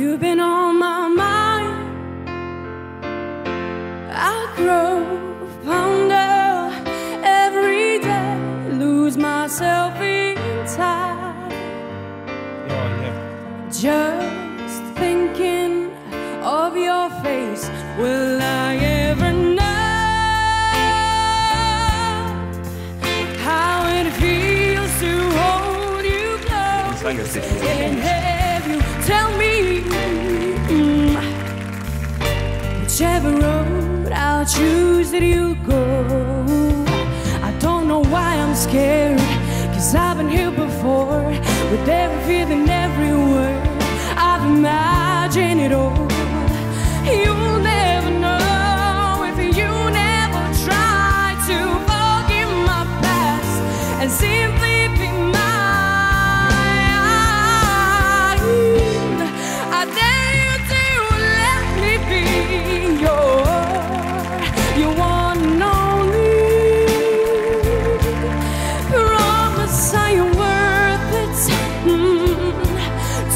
You've been on my mind. I grow fonder every day, lose myself inside. Just thinking of your face, will I ever know how it feels to hold you close and have you tell me whichever road I'll choose that you'll go. I don't know why I'm scared, 'cause I've been here before, with every feeling, every word. I've imagined it all. You'll never know if you never try to forgive my past and simply be mine. I dare you to let me be your one and only. Promise I am worth it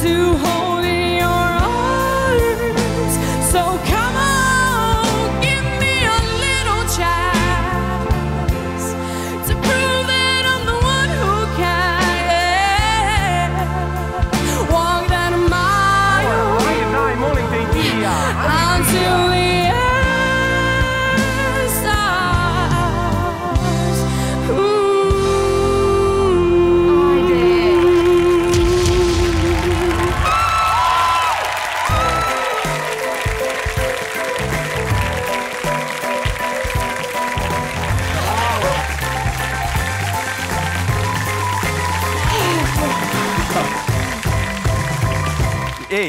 to hold in your arms. So come on, give me a little chance to prove that I'm the one who can walk that mile until the end starts.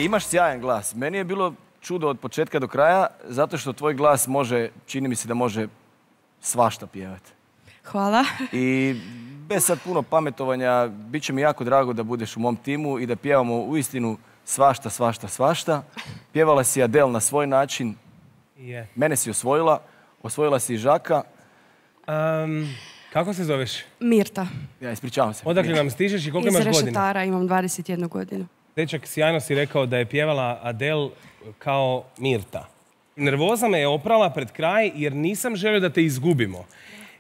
Imaš sjajan glas. Meni je bilo čudo od početka do kraja, zato što tvoj glas može, čini mi se da može svašta pjevati. Hvala. I bez sad puno pametovanja, bit će mi jako drago da budeš u mom timu i da pjevamo uistinu svašta, svašta, svašta. Pjevala si Adele na svoj način. Mene si osvojila si i Žaka. Kako se zoveš? Mirta. Ja, ispričavam se. Odakle nam stižeš i koliko imaš godina? Iz Rešetara, imam 21 godinu. Dečak, sjajno si rekao da je pjevala Adele kao Mirta. Nervoza me je oprala pred kraj jer nisam želio da te izgubimo.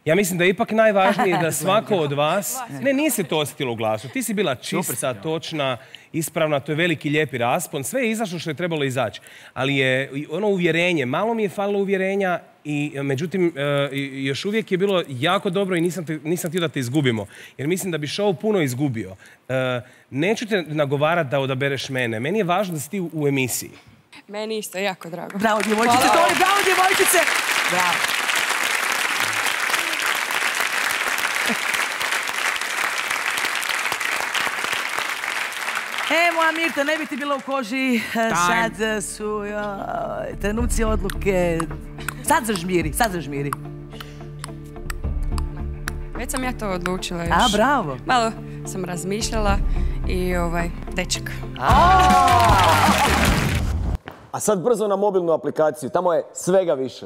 Ja mislim da je ipak najvažnije da svako od vas... Ne, nije se to osjetilo u glasu. Ti si bila čista, točna, ispravna, to je veliki lijepi raspon. Sve je izašlo što je trebalo izaći. Ali je ono uvjerenje, malo mi je falilo uvjerenja i međutim još uvijek je bilo jako dobro i nisam htio da te izgubimo. Jer mislim da bi show puno izgubio. Neću te nagovarati da odabereš mene. Meni je važno da si ti u emisiji. Meni isto, jako drago. Bravo, djevojčice, Toni, bravo, djevojčice! Bravo. Moja Mirta, ne bi ti bila u koži, sad su trenuci odluke. Sad zažmiri. Već sam ja to odlučila još. A, bravo. Malo sam razmišljala i dečak. A sad brzo na mobilnu aplikaciju, tamo je svega više.